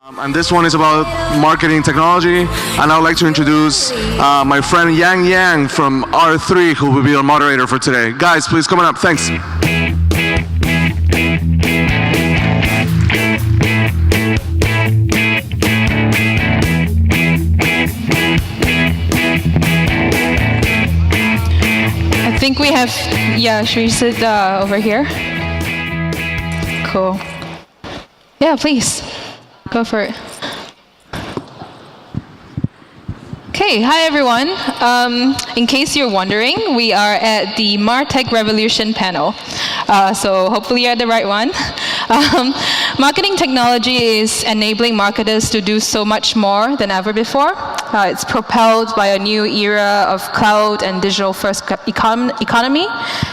And this one is about marketing technology, and I would like to introduce my friend Yang from R3, who will be our moderator for today. Guys, please come on up. Thanks. I think we have, should we sit over here? Cool. Yeah, please. Go for it. Okay, hi everyone. In case you're wondering, we are at the Martech Revolution panel. So hopefully you're at the right one. Marketing technology is enabling marketers to do so much more than ever before. It's propelled by a new era of cloud and digital-first economy,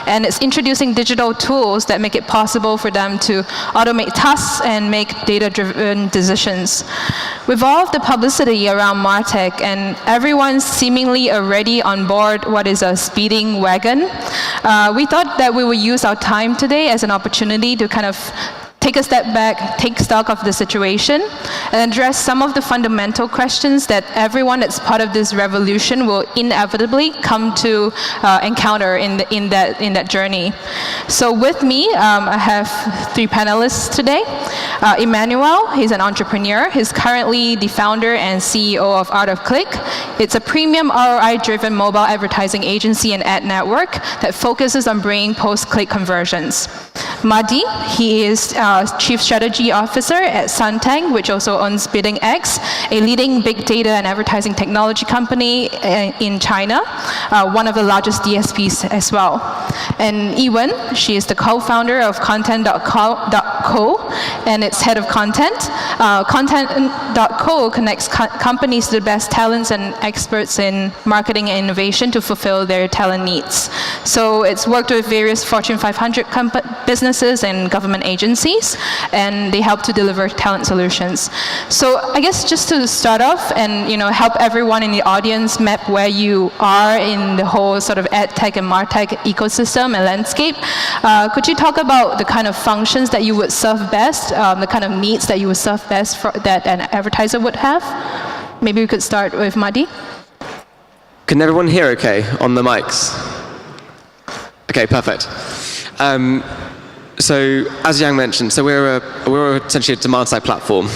and it's introducing digital tools that make it possible for them to automate tasks and make data-driven decisions. With all of the publicity around Martech and everyone's seemingly already on board what is a speeding wagon, we thought that we would use our time today as an opportunity to kind of take a step back, take stock of the situation, and address some of the fundamental questions that everyone that's part of this revolution will inevitably come to encounter in that journey. So with me, I have three panelists today. Emmanuel, he's an entrepreneur. He's currently the founder and CEO of Art of Click. It's a premium ROI-driven mobile advertising agency and ad network that focuses on bringing post-click conversions. Mahdi, he is Chief Strategy Officer at Sunteng, which also owns BiddingX, a leading big data and advertising technology company in China, one of the largest DSPs as well. And Yi-Wen, she is the co-founder of Content.co and its head of content. Content.co connects companies to the best talents and experts in marketing and innovation to fulfill their talent needs. So it's worked with various Fortune 500 businesses and government agencies, and they help to deliver talent solutions. So I guess just to start off and help everyone in the audience map where you are in the whole sort of ad tech and martech ecosystem and landscape, could you talk about the kind of functions that you would serve best, the kind of needs that you would serve best that an advertiser would have? Maybe we could start with Mahdi. Can everyone hear okay on the mics? Okay, perfect. So as Yang mentioned, so we're essentially a demand-side platform.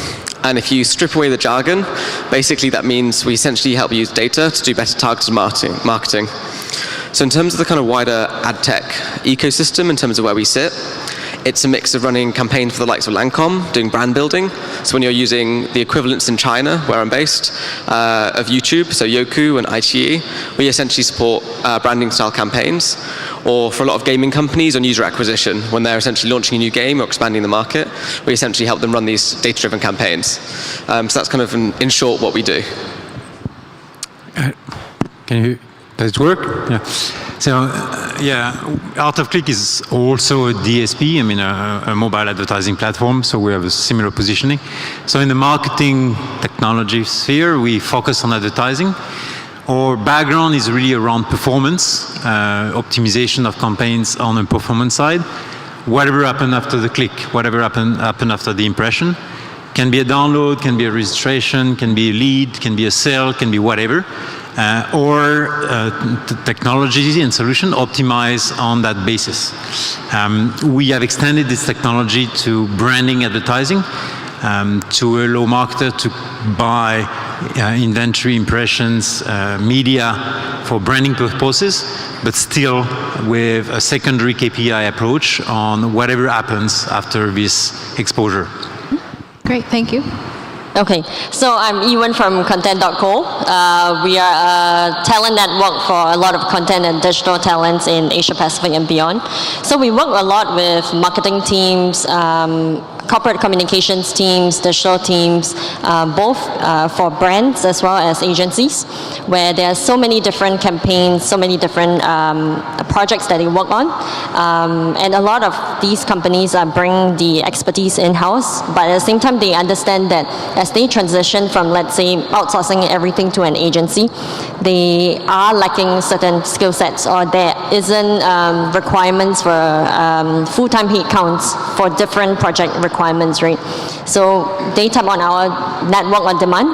And if you strip away the jargon, basically that means we essentially help you use data to do better targeted marketing. So in terms of the kind of wider ad tech ecosystem, in terms of where we sit, it's a mix of running campaigns for the likes of Lancome, doing brand building. So when you're using the equivalents in China, where I'm based, of YouTube, so Youku and iQIYI, we essentially support branding style campaigns. Or for a lot of gaming companies on user acquisition, when they're essentially launching a new game or expanding the market, we essentially help them run these data-driven campaigns. So that's kind of, in short, what we do. Does it work? Yeah. So, Art of Click is also a DSP, a mobile advertising platform, so we have a similar positioning. So in the marketing technology sphere, we focus on advertising. Our background is really around performance, optimization of campaigns on the performance side. Whatever happened after the click, whatever happened after the impression, can be a download, can be a registration, can be a lead, can be a sale, can be whatever. Technology and solution optimize on that basis. We have extended this technology to branding advertising, to allow marketers to buy inventory, impressions, media for branding purposes, but still with a secondary KPI approach on whatever happens after this exposure. Great, thank you. Okay, so I'm Yi-Wen from Content.co. We are a talent network for a lot of content and digital talents in Asia Pacific and beyond. So we work a lot with marketing teams, corporate communications teams, digital teams, both for brands as well as agencies, where there are so many different campaigns, so many different projects that they work on. And a lot of these companies bring the expertise in-house, but at the same time they understand that as they transition from, let's say, outsourcing everything to an agency, they are lacking certain skill sets, or there isn't requirements for full-time head counts for different project requirements, right? So they tap on our network on demand.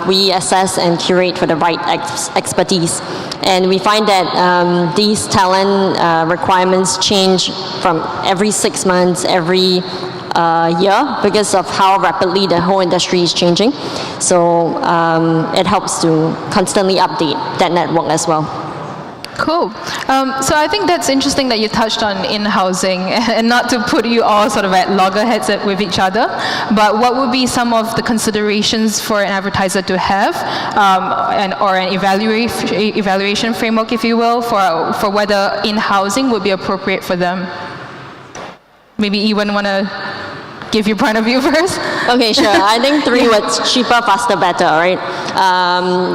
We assess and curate for the right expertise. And we find that these talent requirements change from every 6 months, every year, because of how rapidly the whole industry is changing. So it helps to constantly update that network as well. Cool. So I think that's interesting that you touched on in-housing, and not to put you all sort of at loggerheads with each other, but what would be some of the considerations for an advertiser to have, or an evaluation framework, if you will, for whether in-housing would be appropriate for them? Maybe Yi-Wen want to give your point of view first? Okay, sure. I think 3 words: cheaper, faster, better, right?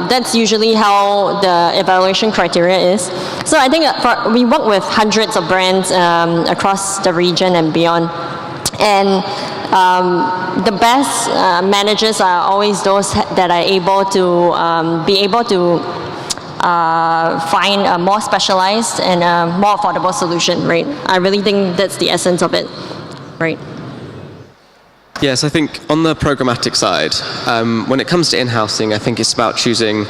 That's usually how the evaluation criteria is. So I think we work with hundreds of brands across the region and beyond. And the best managers are always those that are able to find a more specialized and a more affordable solution, right? I really think that's the essence of it, right? Yes, I think on the programmatic side, when it comes to in-housing, I think it's about choosing,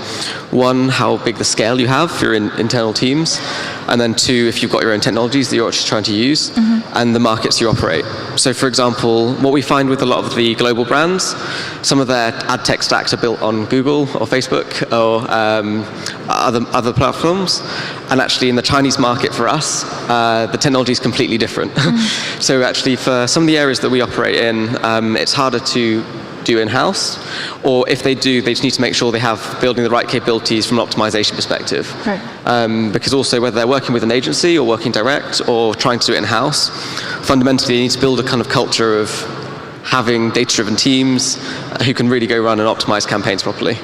1, how big the scale you have for your internal teams, and then 2, if you've got your own technologies that you're actually trying to use, and the markets you operate. So for example, what we find with a lot of the global brands, some of their ad tech stacks are built on Google or Facebook or other platforms, and actually in the Chinese market for us, the technology is completely different. So actually for some of the areas that we operate in, it's harder to do in-house, or if they do, they just need to make sure they have building the right capabilities from an optimization perspective. Right. Because also whether they're working with an agency or working direct or trying to do it in-house, fundamentally you need to build a kind of culture of having data-driven teams who can really go run and optimize campaigns properly.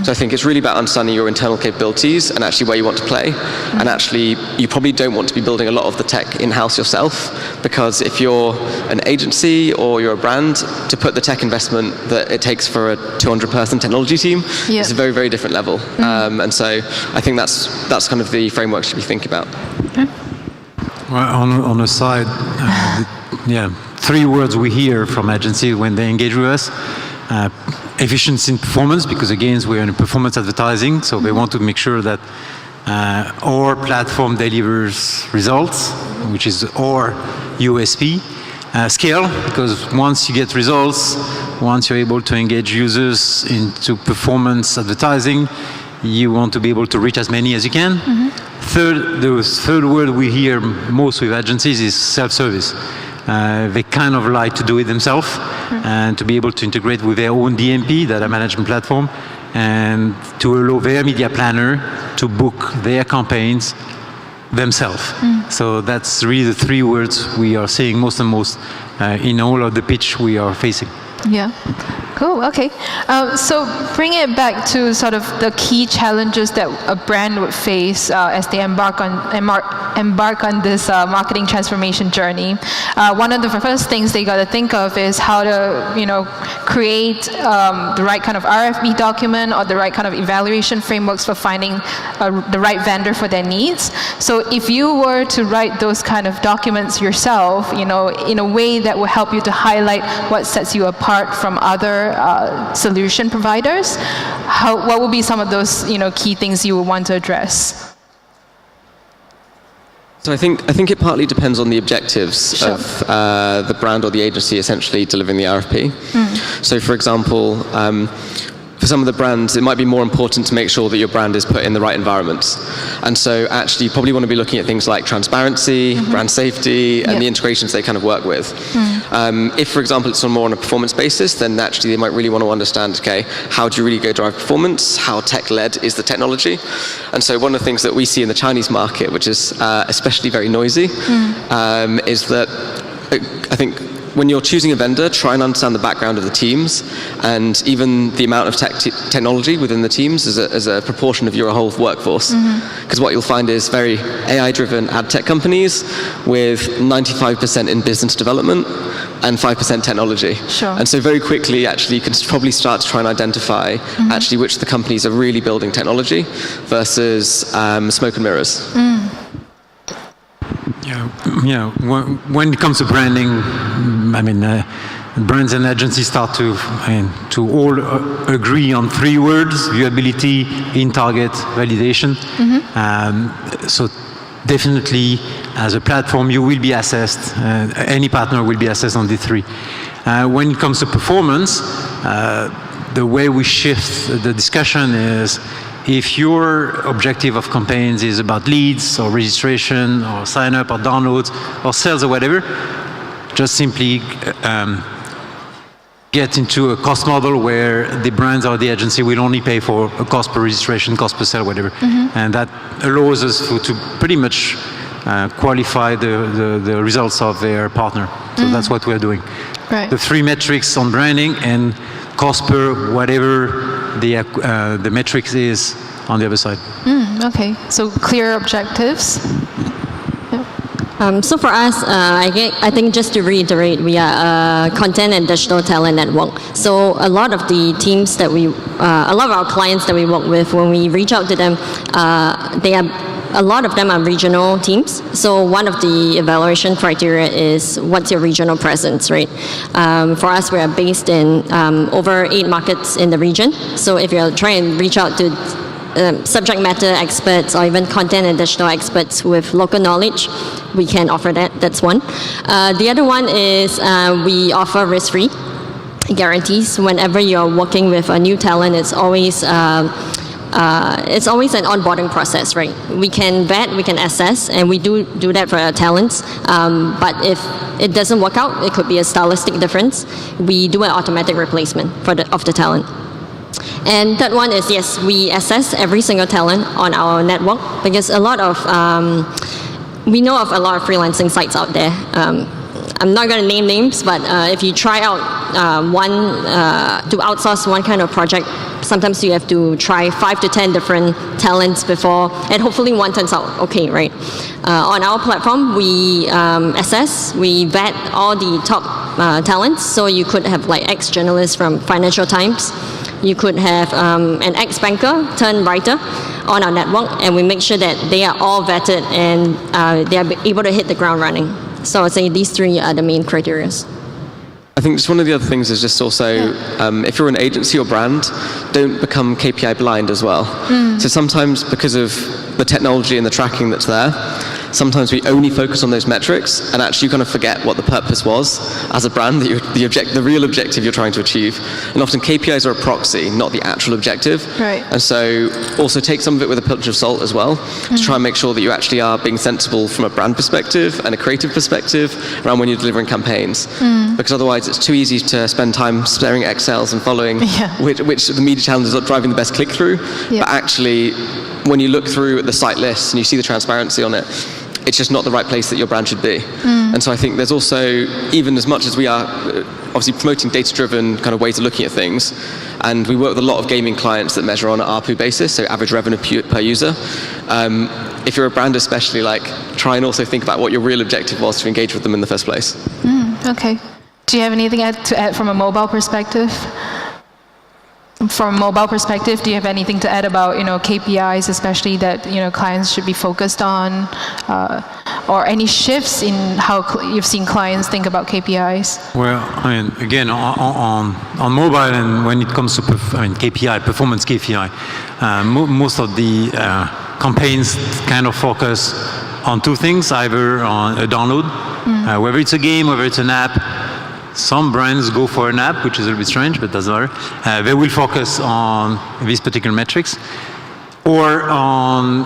So I think it's really about understanding your internal capabilities and actually where you want to play. And actually, you probably don't want to be building a lot of the tech in-house yourself, because if you're an agency or you're a brand, to put the tech investment that it takes for a 200-person technology team is a very, very different level. And so I think that's kind of the framework you should be thinking about. Okay. Well, on the side, 3 words we hear from agencies when they engage with us. Efficiency in performance, because again, we're in performance advertising, so they want to make sure that our platform delivers results, which is our USP. Scale, because once you get results, once you're able to engage users into performance advertising, you want to be able to reach as many as you can. The third word we hear most with agencies is self-service. They kind of like to do it themselves and to be able to integrate with their own DMP, data management platform, and to allow their media planner to book their campaigns themselves. So that's really the 3 words we are seeing most and most in all of the pitch we are facing. Yeah. Cool. Okay. So bring it back to sort of the key challenges that a brand would face as they embark on this marketing transformation journey. One of the first things they got to think of is how to, create the right kind of RFP document or the right kind of evaluation frameworks for finding the right vendor for their needs. So if you were to write those kind of documents yourself, in a way that will help you to highlight what sets you apart from other solution providers, what would be some of those key things you would want to address? So I think it partly depends on the objectives of the brand or the agency essentially delivering the RFP. So for example, for some of the brands, it might be more important to make sure that your brand is put in the right environments. And so actually you probably want to be looking at things like transparency, brand safety, and the integrations they kind of work with. If, for example, it's more on a performance basis, then naturally they might really want to understand, okay, how do you really go drive performance? How tech-led is the technology? And so one of the things that we see in the Chinese market, which is especially very noisy, is that I think when you're choosing a vendor, try and understand the background of the teams and even the amount of technology within the teams as a proportion of your whole workforce. Because what you'll find is very AI-driven ad tech companies with 95% in business development and 5% technology. And so very quickly, actually, you can probably start to try and identify actually which of the companies are really building technology versus smoke and mirrors. When it comes to branding, I mean, brands and agencies start to all agree on 3 words: viewability, in-target, validation. So definitely, as a platform, you will be assessed. Any partner will be assessed on the 3. When it comes to performance, the way we shift the discussion is, if your objective of campaigns is about leads or registration or sign up or downloads or sales or whatever, just simply get into a cost model where the brands or the agency will only pay for a cost per registration, cost per sale, whatever. And that allows us to pretty much qualify the results of their partner. So that's what we're doing. Right. The 3 metrics on branding and cost per whatever the metrics is on the other side. Okay, so clear objectives. So for us, I think just to reiterate, we are a content and digital talent network. So a lot of the teams that a lot of our clients that we work with, when we reach out to them, a lot of them are regional teams. So one of the evaluation criteria is, what's your regional presence, right? For us, we are based in over 8 markets in the region. So if you're trying to reach out to subject matter experts or even content and digital experts with local knowledge, we can offer that. That's one. The other one is we offer risk-free guarantees. Whenever you're working with a new talent, it's always an onboarding process, right? We can vet, we can assess, and we do that for our talents. But if it doesn't work out, it could be a stylistic difference, we do an automatic replacement of the talent. And third one is, yes, we assess every single talent on our network, because we know of a lot of freelancing sites out there. I'm not going to name names, but if you try out to outsource one kind of project, sometimes you have to try 5 to 10 different talents before, and hopefully one turns out okay, right? On our platform, we assess, we vet all the top talents. So you could have like ex-journalists from Financial Times. You could have an ex-banker turned writer on our network, and we make sure that they are all vetted and they are able to hit the ground running. So I'd say these 3 are the main criteria. I think just one of the other things is just also, if you're an agency or brand, don't become KPI blind as well. So sometimes, because of the technology and the tracking that's there, sometimes we only focus on those metrics, and actually you kind of forget what the purpose was as a brand, the real objective you're trying to achieve. And often KPIs are a proxy, not the actual objective. Right. And so also take some of it with a pinch of salt as well, to try and make sure that you actually are being sensible from a brand perspective and a creative perspective around when you're delivering campaigns. Because otherwise it's too easy to spend time staring at Excels and following which of the media channels are driving the best click-through. But actually, when you look through at the site lists and you see the transparency on it, it's just not the right place that your brand should be. And so I think there's also, even as much as we are obviously promoting data-driven kind of ways of looking at things, and we work with a lot of gaming clients that measure on an ARPU basis, so average revenue per user. If you're a brand especially, like, try and also think about what your real objective was to engage with them in the first place. Okay. Do you have anything to add from a mobile perspective? From a mobile perspective, do you have anything to add about KPIs, especially that clients should be focused on, or any shifts in how you've seen clients think about KPIs? Well, I mean, again, on mobile, and when it comes to KPI, performance KPI, most of the campaigns kind of focus on 2 things: either on a download, whether it's a game, whether it's an app. Some brands go for an app, which is a little bit strange, but doesn't matter. They will focus on these particular metrics, or on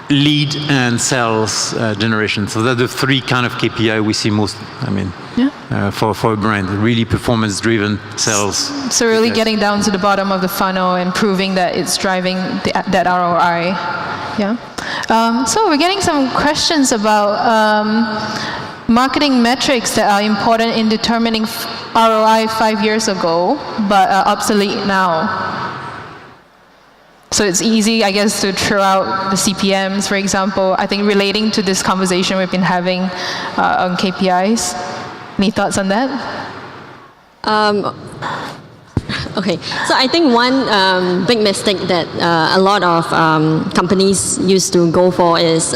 lead and sales generation. So that's the 3 kind of KPI we see most. I mean, for a brand, really performance-driven sales. So really getting down to the bottom of the funnel and proving that it's driving that ROI. Yeah. So we're getting some questions about marketing metrics that are important in determining ROI 5 years ago, but are obsolete now. So it's easy, I guess, to throw out the CPMs, for example. I think relating to this conversation we've been having on KPIs. Any thoughts on that? Okay, so I think one big mistake that a lot of companies used to go for is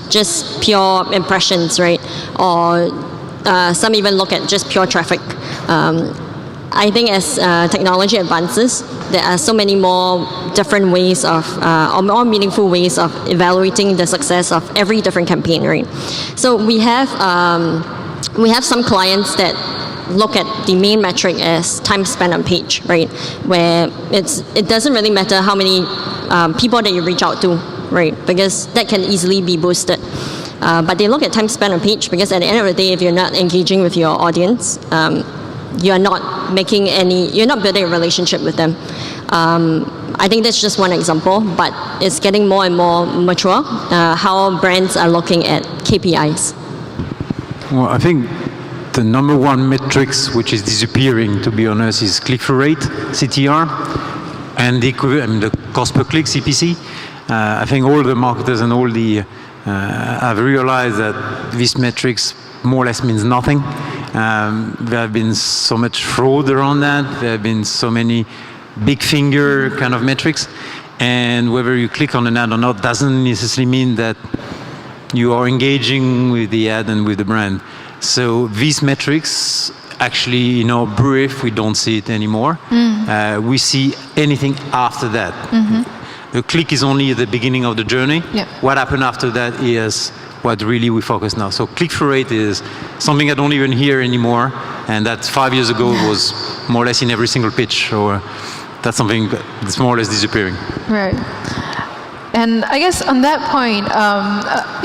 just pure impressions, right? Or some even look at just pure traffic. I think as technology advances, there are so many more different ways of, or more meaningful ways of evaluating the success of every different campaign, right? So we have some clients that look at the main metric as time spent on page, right? Where it doesn't really matter how many people that you reach out to, right? Because that can easily be boosted. But they look at time spent on page because at the end of the day, if you're not engaging with your audience, you're not building a relationship with them. I think that's just one example, but it's getting more and more mature, how brands are looking at KPIs. Well, I think the number one metrics which is disappearing, to be honest, is click-through rate, CTR, and the cost per click, CPC. I think all the marketers and all the have realized that these metrics more or less means nothing. There have been so much fraud around that. There have been so many big finger kind of metrics. And whether you click on an ad or not doesn't necessarily mean that you are engaging with the ad and with the brand. So these metrics, actually, in our brief, we don't see it anymore. We see anything after that. The click is only at the beginning of the journey. Yeah. What happened after that is what really we focus now. So click-through rate is something I don't even hear anymore, and that 5 years ago was more or less in every single pitch, or that's something that's more or less disappearing. Right. And I guess on that point,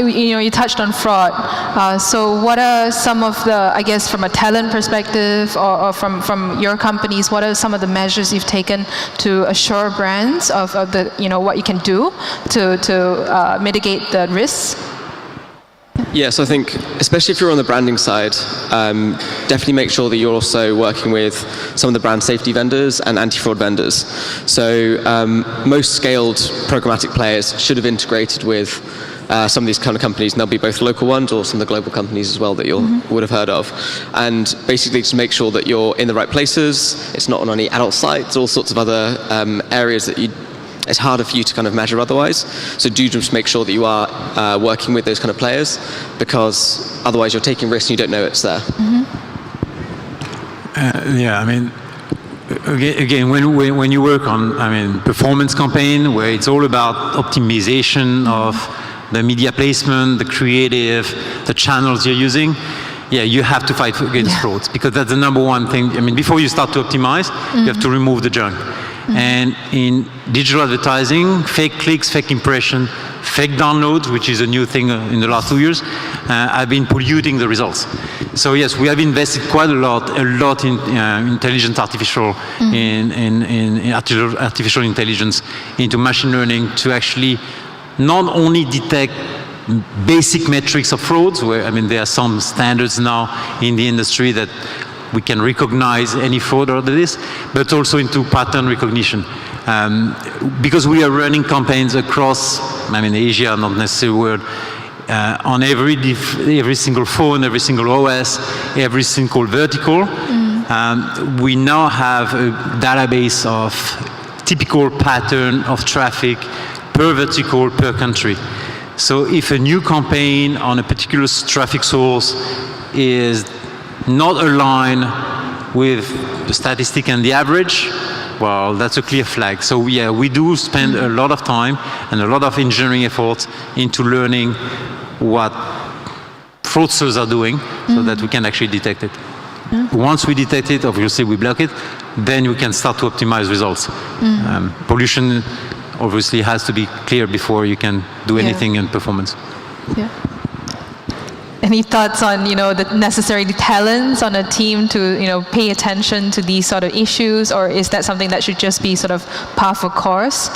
you touched on fraud. So what are some of the, I guess, from a talent perspective or from your companies, what are some of the measures you've taken to assure brands of the, what you can do to mitigate the risks? Yeah, so I think, especially if you're on the branding side, definitely make sure that you're also working with some of the brand safety vendors and anti-fraud vendors. So most scaled programmatic players should have integrated with some of these kind of companies, and they'll be both local ones or some of the global companies as well that you would have heard of. And basically just make sure that you're in the right places, it's not on any adult sites, all sorts of other areas that it's harder for you to kind of measure otherwise. So do just make sure that you are working with those kind of players, because otherwise you're taking risks and you don't know it's there. Yeah, I mean, again, when you work on, performance campaign, where it's all about optimization of the media placement, the creative, the channels you're using, yeah, you have to fight against frauds, because that's the number one thing. Before you start to optimize, you have to remove the junk. And in digital advertising, fake clicks, fake impression, fake downloads, which is a new thing in the last 2 years, have been polluting the results. So yes, we have invested quite a lot in intelligent artificial, in artificial intelligence, into machine learning to actually not only detect basic metrics of frauds, where there are some standards now in the industry that we can recognize any fraud or this, but also into pattern recognition. Because we are running campaigns across, Asia, not necessarily world, on every single phone, every single OS, every single vertical. We now have a database of typical pattern of traffic per vertical, per country. So if a new campaign on a particular traffic source is not aligned with the statistic and the average, well, that's a clear flag. So yeah, we do spend a lot of time and a lot of engineering efforts into learning what fraudsters are doing so that we can actually detect it. Once we detect it, obviously we block it, then we can start to optimize results. Pollution obviously has to be clear before you can do anything in performance. Yeah. Any thoughts on, the necessary talents on a team to, pay attention to these sort of issues, or is that something that should just be sort of par for course?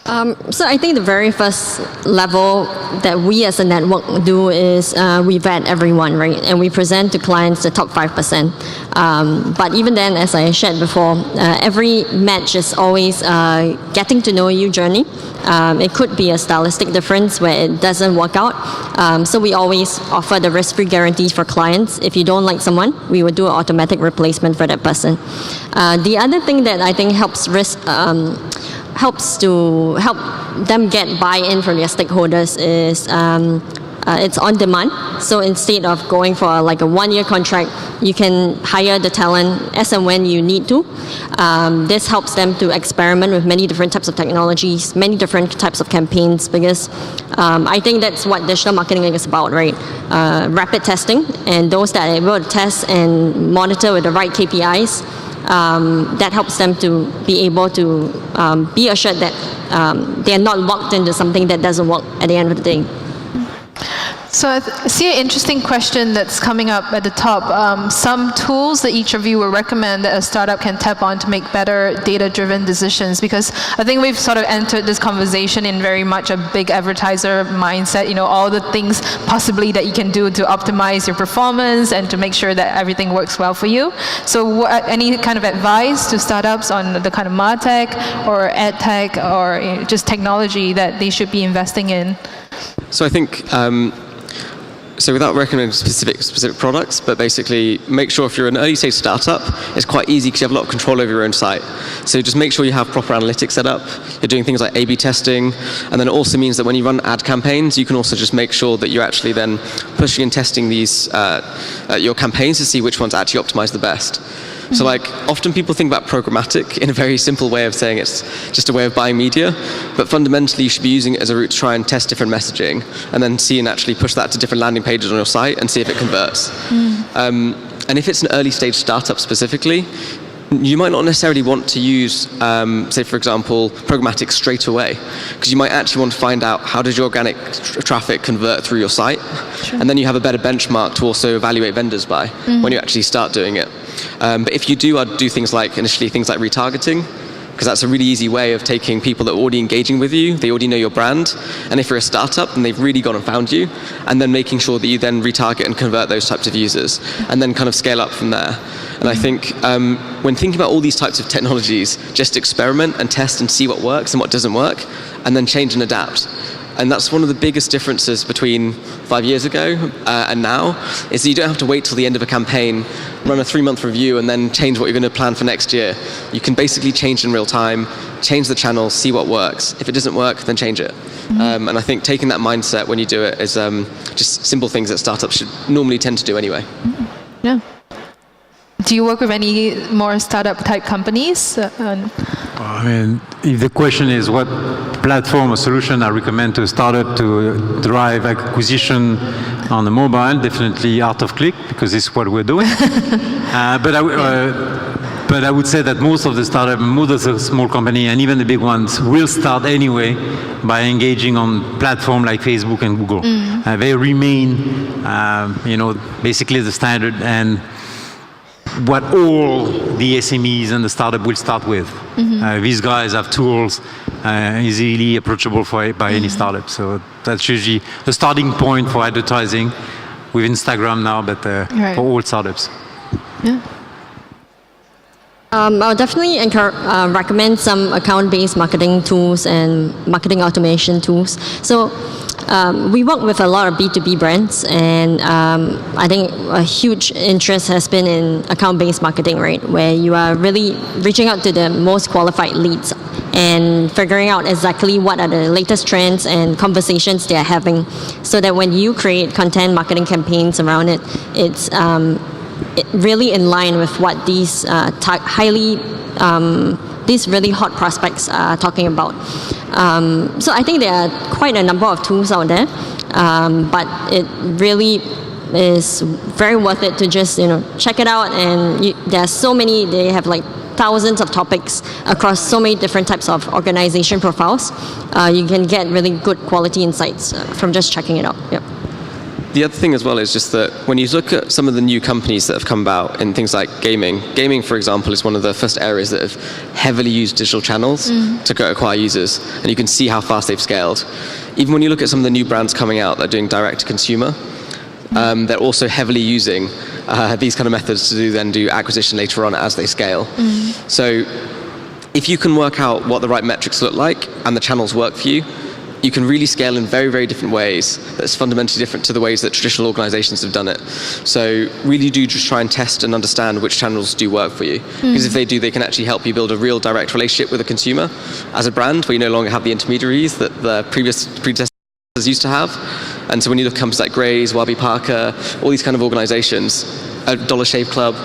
So I think the very first level that we as a network do is we vet everyone, right? And we present to clients the top 5%. But even then, as I shared before, every match is always getting to know you journey. It could be a stylistic difference where it doesn't work out. So we always offer the risk-free guarantees for clients. If you don't like someone, we will do an automatic replacement for that person. The other thing that I think helps help them get buy-in from their stakeholders is it's on demand. So instead of going for like a 1-year contract, you can hire the talent as and when you need to. This helps them to experiment with many different types of technologies, many different types of campaigns, because I think that's what digital marketing is about, right? Rapid testing, and those that are able to test and monitor with the right KPIs, that helps them to be able to be assured that they're not locked into something that doesn't work at the end of the day. So I see an interesting question that's coming up at the top. Some tools that each of you would recommend that a startup can tap on to make better data-driven decisions, because I think we've sort of entered this conversation in very much a big advertiser mindset, you know, all the things possibly that you can do to optimize your performance and to make sure that everything works well for you. So any kind of advice to startups on the kind of Martech or EdTech or just technology that they should be investing in? So I think, so without recommending specific products, but basically make sure if you're an early stage startup, it's quite easy because you have a lot of control over your own site. So just make sure you have proper analytics set up. You're doing things like A/B testing, and then it also means that when you run ad campaigns, you can also just make sure that you're actually then pushing and testing these your campaigns to see which ones actually optimize the best. So like often people think about programmatic in a very simple way of saying it's just a way of buying media, but fundamentally you should be using it as a route to try and test different messaging and then see and actually push that to different landing pages on your site and see if it converts. And if it's an early stage startup specifically, you might not necessarily want to use, say for example, programmatic straight away, because you might actually want to find out how does your organic traffic convert through your site, and then you have a better benchmark to also evaluate vendors by when you actually start doing it. But if you do, I'd do things like retargeting, because that's a really easy way of taking people that are already engaging with you, they already know your brand, and if you're a startup then they've really gone and found you, and then making sure that you then retarget and convert those types of users, and then kind of scale up from there. And I think when thinking about all these types of technologies, just experiment and test and see what works and what doesn't work, and then change and adapt. And that's one of the biggest differences between 5 years ago and now, is that you don't have to wait till the end of a campaign, run a 3-month review, and then change what you're going to plan for next year. You can basically change in real time, change the channel, see what works. If it doesn't work, then change it. And I think taking that mindset when you do it is just simple things that startups should normally tend to do anyway. Yeah. Do you work with any more startup type companies? I mean, if the question is what platform or solution I recommend to a startup to drive acquisition on the mobile, definitely Art of Click, because it's what we're doing. But I would say that most of the startup, most of the small company, and even the big ones, will start anyway by engaging on platform like Facebook and Google. They remain, basically the standard and what all the SMEs and the startup will start with. These guys have tools easily approachable by any startup. So that's usually the starting point for advertising with Instagram now, but for all startups. Yeah. I'll definitely recommend some account-based marketing tools and marketing automation tools. So we work with a lot of B2B brands, and I think a huge interest has been in account-based marketing, right? Where you are really reaching out to the most qualified leads and figuring out exactly what are the latest trends and conversations they're having, so that when you create content marketing campaigns around it, it's really in line with what these these really hot prospects are talking about. So I think there are quite a number of tools out there, but it really is very worth it to just check it out. And there are so many. They have like thousands of topics across so many different types of organization profiles. You can get really good quality insights from just checking it out. Yep. The other thing as well is just that when you look at some of the new companies that have come about in things like gaming, for example, is one of the first areas that have heavily used digital channels to go acquire users, and you can see how fast they've scaled. Even when you look at some of the new brands coming out that are doing direct to consumer, they're also heavily using these kind of methods to then do acquisition later on as they scale. So if you can work out what the right metrics look like and the channels work for you, you can really scale in very, very different ways that's fundamentally different to the ways that traditional organizations have done it. So really do just try and test and understand which channels do work for you. Because if they do, they can actually help you build a real direct relationship with a consumer as a brand, where you no longer have the intermediaries that the predecessors used to have. And so when you look at companies like Gray's, Warby Parker, all these kind of organizations, Dollar Shave Club,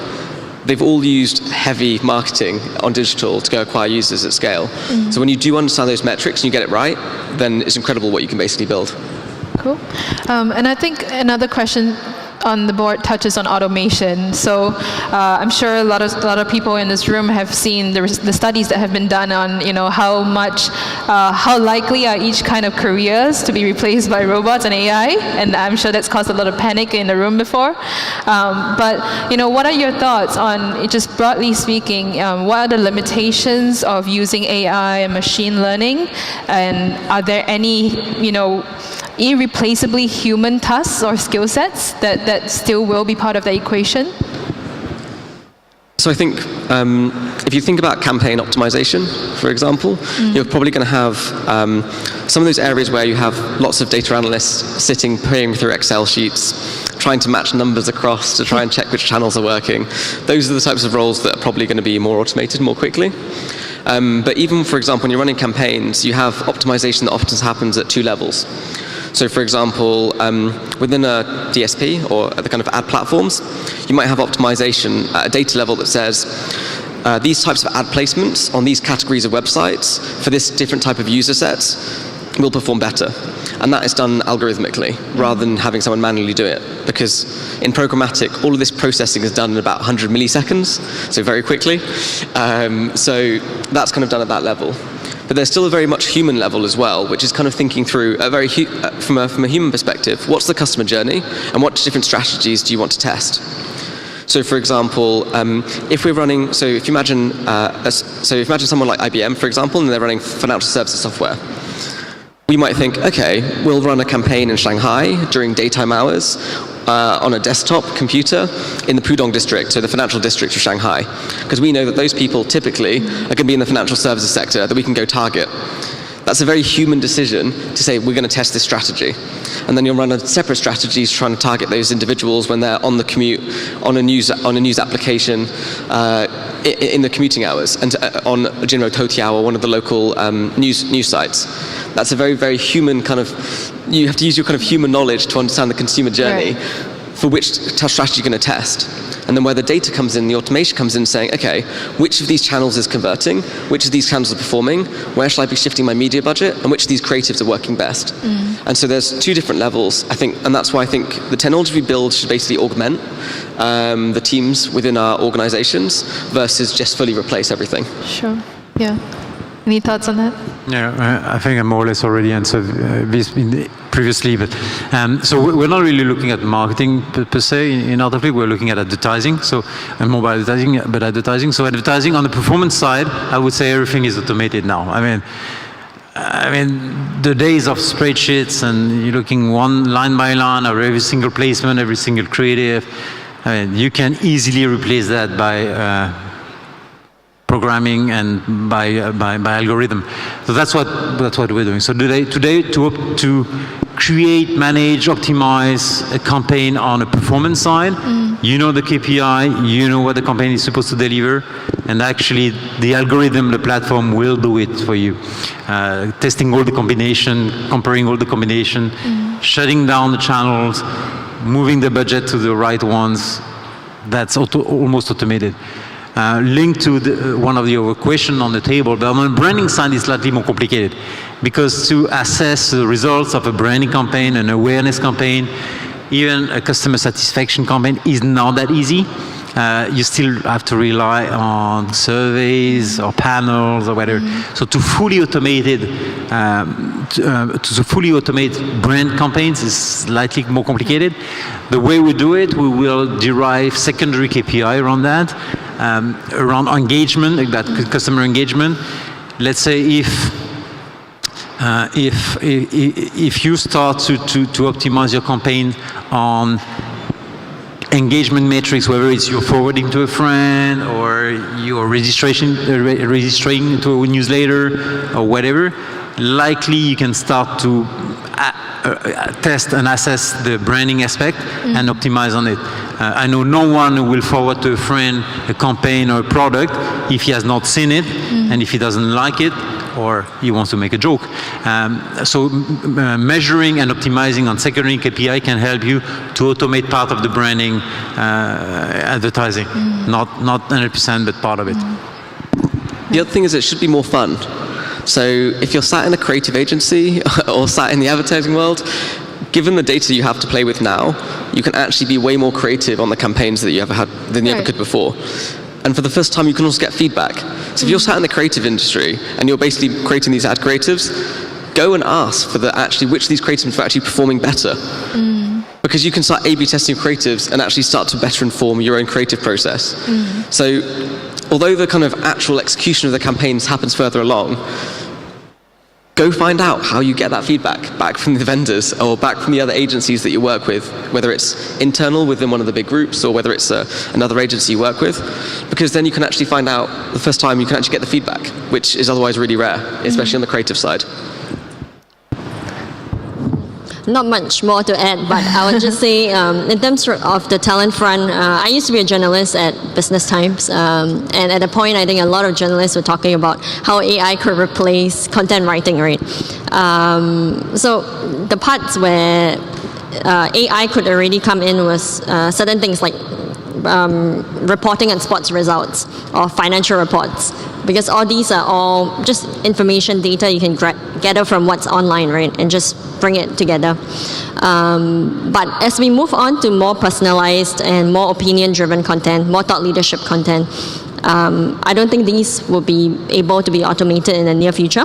they've all used heavy marketing on digital to go acquire users at scale. So when you do understand those metrics and you get it right, then it's incredible what you can basically build. Cool. And I think another question on the board touches on automation. So I'm sure a lot of people in this room have seen the studies that have been done on how likely are each kind of careers to be replaced by robots and AI, and I'm sure that's caused a lot of panic in the room before. But what are your thoughts on, just broadly speaking, what are the limitations of using AI and machine learning, and are there any irreplaceably human tasks or skill sets that still will be part of the equation? So I think if you think about campaign optimization, for example, you're probably going to have some of those areas where you have lots of data analysts sitting, peering through Excel sheets, trying to match numbers across to try and check which channels are working. Those are the types of roles that are probably going to be more automated more quickly. But even, for example, when you're running campaigns, you have optimization that often happens at two levels. So for example, within a DSP or the kind of ad platforms, you might have optimization at a data level that says, these types of ad placements on these categories of websites for this different type of user sets will perform better. And that is done algorithmically rather than having someone manually do it. Because in programmatic, all of this processing is done in about 100 milliseconds, so very quickly. So that's kind of done at that level. But there's still a very much human level as well, which is kind of thinking through from a human perspective, what's the customer journey and what different strategies do you want to test? So for example, if we're running, so if you imagine someone like IBM, for example, and they're running financial services software, we might think, okay, we'll run a campaign in Shanghai during daytime hours on a desktop computer in the Pudong district, so the financial district of Shanghai, because we know that those people typically are going to be in the financial services sector that we can go target. That's a very human decision to say, we're going to test this strategy. And then you'll run a separate strategy trying to target those individuals when they're on the commute, on a news application, in the commuting hours, and on Jinro Toutiao or one of the local news sites. That's a very, very human kind of, you have to use your kind of human knowledge to understand the consumer journey for which strategy you're going to test. And then where the data comes in, the automation comes in saying, okay, which of these channels is converting, which of these channels are performing, where shall I be shifting my media budget, and which of these creatives are working best? And so there's two different levels, I think, and that's why I think the technology we build should basically augment the teams within our organizations versus just fully replace everything. Sure, yeah. Any thoughts on that? Yeah, I think I more or less already answered this previously, but so we're not really looking at marketing per se in Autoflick. We're looking at advertising, so mobile advertising, but advertising. So advertising on the performance side, I would say everything is automated now. I mean, the days of spreadsheets and you're looking one line by line of every single placement, every single creative. I mean, you can easily replace that by programming and by algorithm. So that's what we're doing. So today to create, manage, optimize a campaign on a performance side, you know the KPI, you know what the campaign is supposed to deliver, and actually the algorithm, the platform will do it for you. Testing all the combination, comparing all the combination, shutting down the channels, moving the budget to the right ones. That's almost automated. Linked to one of your questions on the table, but on the branding side is slightly more complicated, because to assess the results of a branding campaign, an awareness campaign, even a customer satisfaction campaign is not that easy. You still have to rely on surveys or panels or whatever. So to fully automate brand campaigns is slightly more complicated. The way we do it, we will derive secondary KPI around that, around engagement, like that customer engagement. Let's say if you start to optimize your campaign on engagement metrics, whether it's you're forwarding to a friend or you're registering to a newsletter or whatever, likely you can start to test and assess the branding aspect and optimize on it. I know no one who will forward to a friend a campaign or a product if he has not seen it and if he doesn't like it or he wants to make a joke. So measuring and optimizing on secondary KPI can help you to automate part of the branding advertising. Not 100%, but part of it. The other thing is it should be more fun. So if you're sat in a creative agency or sat in the advertising world, given the data you have to play with now, you can actually be way more creative on the campaigns that you ever had than you ever could before. And for the first time, you can also get feedback. So if you're sat in the creative industry and you're basically creating these ad creatives, go and ask for which of these creatives are actually performing better. Because you can start A/B testing creatives and actually start to better inform your own creative process. So although the kind of actual execution of the campaigns happens further along, go find out how you get that feedback back from the vendors or back from the other agencies that you work with, whether it's internal within one of the big groups or whether it's another agency you work with, because then you can actually find out the first time you can actually get the feedback, which is otherwise really rare, especially on the creative side. Not much more to add, but I would just say in terms of the talent front, I used to be a journalist at Business Times, and at a point I think a lot of journalists were talking about how AI could replace content writing, right? So the parts where AI could already come in was certain things like reporting on sports results or financial reports, because all these are all just information data you can gather from what's online, right, and just bring it together. But as we move on to more personalized and more opinion-driven content, more thought leadership content, I don't think these will be able to be automated in the near future.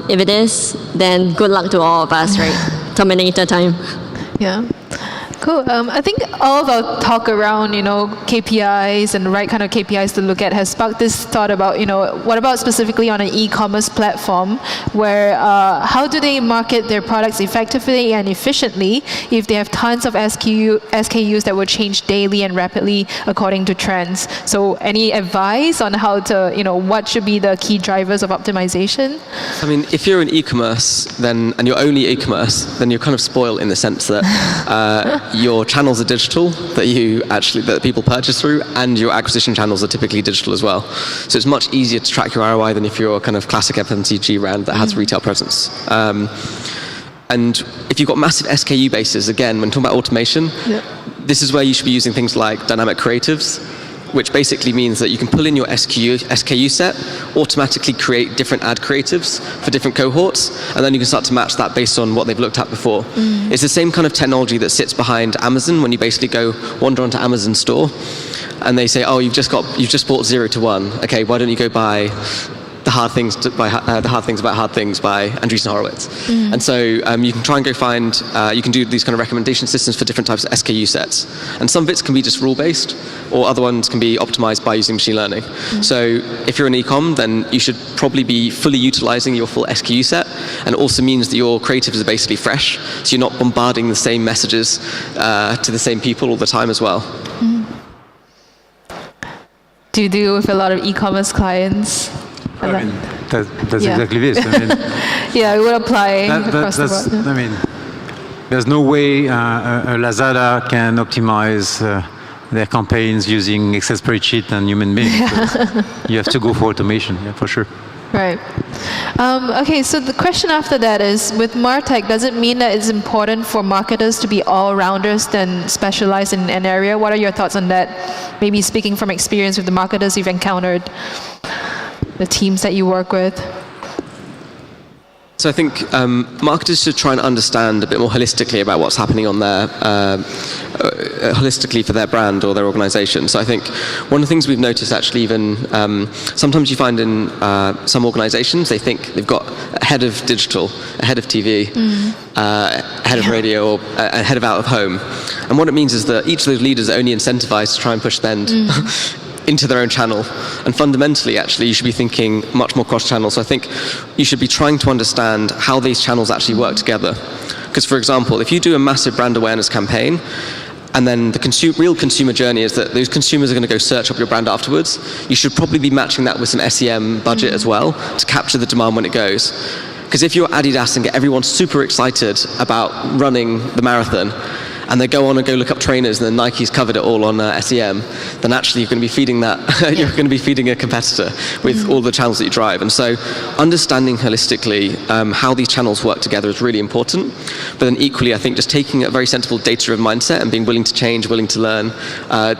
If it is, then good luck to all of us, right? Terminator time. Yeah. Cool. I think all of our talk around, KPIs and the right kind of KPIs to look at has sparked this thought about, what about specifically on an e-commerce platform where how do they market their products effectively and efficiently if they have tons of SKUs that will change daily and rapidly according to trends? So any advice on how to, what should be the key drivers of optimization? I mean, if you're in e-commerce and you're only e-commerce, then you're kind of spoiled in the sense that your channels are digital that people purchase through, and your acquisition channels are typically digital as well. So it's much easier to track your ROI than if you're a kind of classic FMCG brand that has retail presence. And if you've got massive SKU bases, again, when talking about automation, this is where you should be using things like dynamic creatives, which basically means that you can pull in your SKU set, automatically create different ad creatives for different cohorts, and then you can start to match that based on what they've looked at before. It's the same kind of technology that sits behind Amazon when you basically go wander onto Amazon store, and they say, oh, you've just bought 0 to 1. Okay, why don't you go buy The Hard Things About Hard Things by Andreessen Horowitz. And so you can try and go find, you can do these kind of recommendation systems for different types of SKU sets. And some bits can be just rule-based, or other ones can be optimized by using machine learning. So if you're an e-com, then you should probably be fully utilizing your full SKU set, and it also means that your creatives are basically fresh, so you're not bombarding the same messages to the same people all the time as well. Do you deal with a lot of e-commerce clients? I mean, that's exactly this. I mean, it would apply across the board. I mean, there's no way a Lazada can optimize their campaigns using Excel spreadsheet and human beings. You have to go for automation, for sure. Right. Okay, so the question after that is, with Martech, does it mean that it's important for marketers to be all-rounders than specialize in an area? What are your thoughts on that? Maybe speaking from experience with the marketers you've encountered, the teams that you work with. So I think marketers should try and understand a bit more holistically about what's happening on their, holistically for their brand or their organization. So I think one of the things we've noticed actually even, sometimes you find in some organizations, they think they've got a head of digital, a head of TV, a head of radio, or a head of out of home. And what it means is that each of those leaders are only incentivized to try and push spend into their own channel. And fundamentally, actually, you should be thinking much more cross-channel. So I think you should be trying to understand how these channels actually work together. Because, for example, if you do a massive brand awareness campaign, and then the real consumer journey is that those consumers are going to go search up your brand afterwards, you should probably be matching that with some SEM budget as well to capture the demand when it goes. Because if you're Adidas and get everyone super excited about running the marathon, and they go on and go look up trainers, and then Nike's covered it all on SEM, then actually you're going to be feeding that. You're going to be feeding a competitor with all the channels that you drive. And so, understanding holistically how these channels work together is really important. But then equally, I think just taking a very sensible data-driven mindset and being willing to change, willing to learn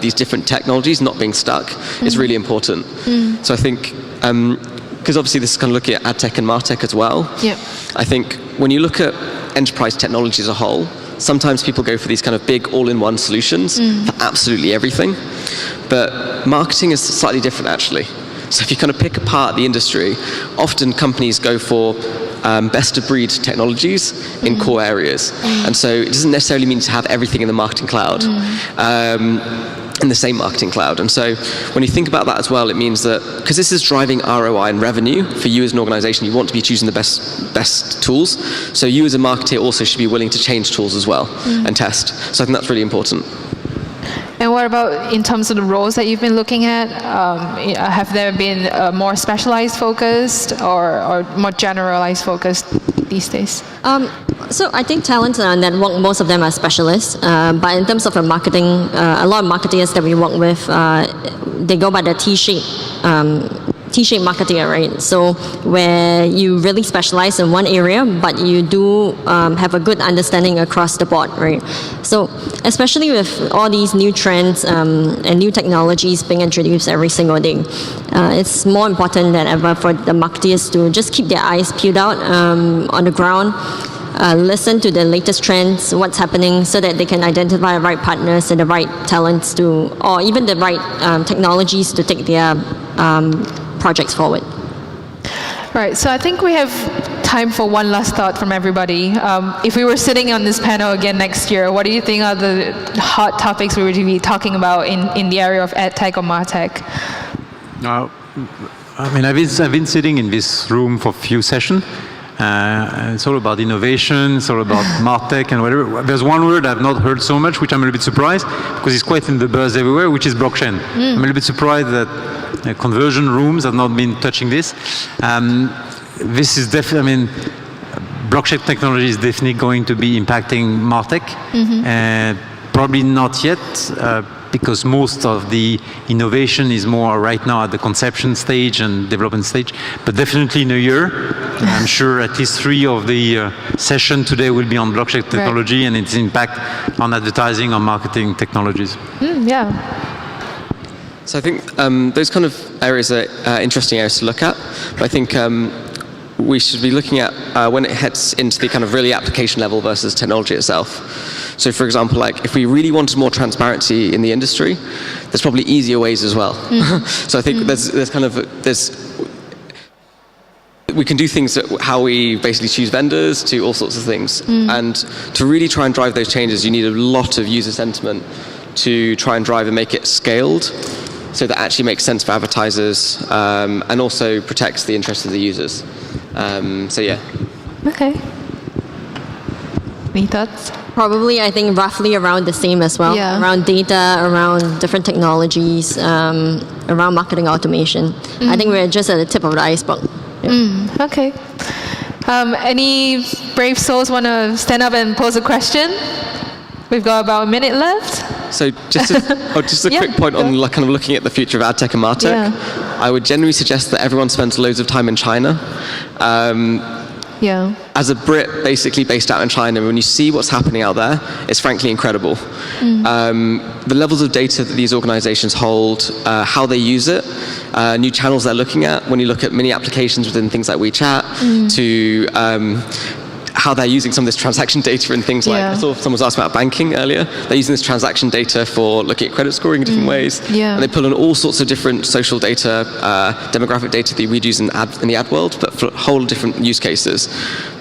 these different technologies, not being stuck, is really important. So I think, because obviously this is kind of looking at ad tech and martech as well. Yeah. I think when you look at enterprise technology as a whole, sometimes people go for these kind of big all-in-one solutions for absolutely everything. But marketing is slightly different, actually. So if you kind of pick apart the industry, often companies go for best-of-breed technologies in core areas. And so it doesn't necessarily mean to have everything in the marketing cloud. In the same marketing cloud. And so when you think about that as well, it means that, because this is driving ROI and revenue for you as an organization, you want to be choosing the best tools. So you as a marketer also should be willing to change tools as well and test. So I think that's really important. And what about in terms of the roles that you've been looking at? Have there been more specialized focused or more generalized focused these days? So I think talent network, most of them are specialists. But in terms of marketing, a lot of marketers that we work with, they go by the T-shaped marketer, right? So where you really specialize in one area, but you do have a good understanding across the board, right? So especially with all these new trends and new technologies being introduced every single day, it's more important than ever for the marketers to just keep their eyes peeled out on the ground, listen to the latest trends, what's happening, so that they can identify the right partners and the right talents to, or even the right technologies to take their projects forward. Right, so I think we have time for one last thought from everybody. If we were sitting on this panel again next year, what do you think are the hot topics we would be talking about in the area of ad tech or martech? I mean, I've been sitting in this room for a few sessions. It's all about innovation, it's all about martech and whatever. There's one word I've not heard so much, which I'm a little bit surprised, because it's quite in the buzz everywhere, which is blockchain. I'm a little bit surprised that conversion rooms have not been touching this. This is definitely, I mean, blockchain technology is definitely going to be impacting martech. Probably not yet, because most of the innovation is more right now at the conception stage and development stage, but definitely in a year. I'm sure at least 3 of the session today will be on blockchain technology and its impact on advertising, on marketing technologies. Yeah. So I think those kind of areas are interesting areas to look at, but I think we should be looking at when it heads into the kind of really application level versus technology itself. So for example, like if we really wanted more transparency in the industry, there's probably easier ways as well. So I think we can do things how we basically choose vendors to all sorts of things. And to really try and drive those changes, you need a lot of user sentiment to try and drive and make it scaled, so that actually makes sense for advertisers and also protects the interests of the users. So yeah. Okay. Any thoughts? Probably, I think, roughly around the same as well. Yeah. Around data, around different technologies, around marketing automation. I think we're just at the tip of the iceberg. Yeah. Okay. Any brave souls want to stand up and pose a question? We've got about a minute left. So just a quick point on kind of looking at the future of ad tech and martech. Yeah. I would generally suggest that everyone spends loads of time in China. As a Brit, basically based out in China, when you see what's happening out there, it's frankly incredible. The levels of data that these organizations hold, how they use it, new channels they're looking at, when you look at mini applications within things like WeChat, to how they're using some of this transaction data and things like, I saw someone was asking about banking earlier, they're using this transaction data for looking at credit scoring in different ways, and they pull in all sorts of different social data, demographic data that we'd use in the ad world, but for whole different use cases.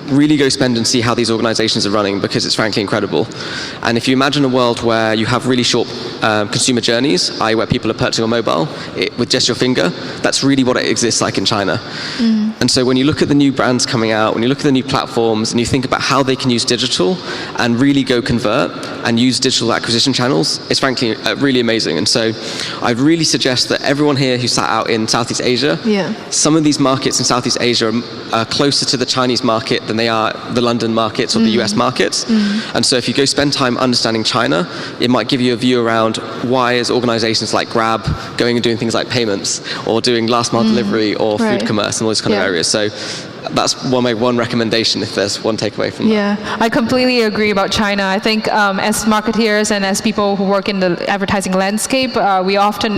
Really go spend and see how these organizations are running, because it's frankly incredible. And if you imagine a world where you have really short consumer journeys, i.e. where people are purchasing on mobile with just your finger, that's really what it exists like in China. And so when you look at the new brands coming out, when you look at the new platforms, and you think about how they can use digital and really go convert and use digital acquisition channels, it's frankly really amazing. And so I'd really suggest that everyone here who sat out in Southeast Asia, some of these markets in Southeast Asia are closer to the Chinese market than than they are the London markets or the US markets. And so if you go spend time understanding China, it might give you a view around why is organizations like Grab going and doing things like payments or doing last mile delivery or Right. food commerce and all those kind of areas. So that's my one recommendation if there's one takeaway from that. Yeah, I completely agree about China. I think as marketeers and as people who work in the advertising landscape, we often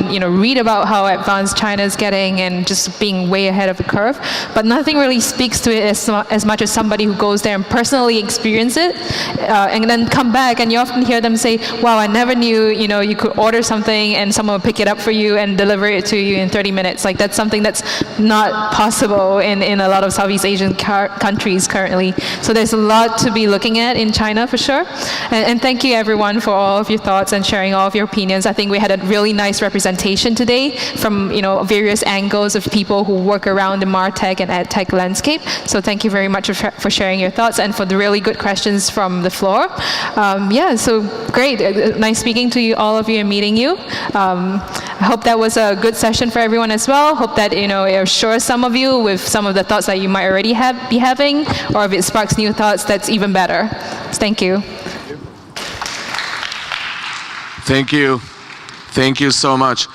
read about how advanced China is getting and just being way ahead of the curve, but nothing really speaks to it as much as somebody who goes there and personally experience it, and then come back and you often hear them say, wow, I never knew you could order something and someone will pick it up for you and deliver it to you in 30 minutes. Like that's something that's not possible in a lot of Southeast Asian countries currently. So there's a lot to be looking at in China for sure. And thank you everyone for all of your thoughts and sharing all of your opinions. I think we had a really nice representation today from various angles of people who work around the Martech and EdTech landscape. So thank you very much for sharing your thoughts and for the really good questions from the floor. So great. Nice speaking to you, all of you, and meeting you. I hope that was a good session for everyone as well. Hope that it assures some of you with some of the thoughts that you might already be having, or if it sparks new thoughts, that's even better. Thank you. Thank you. Thank you so much.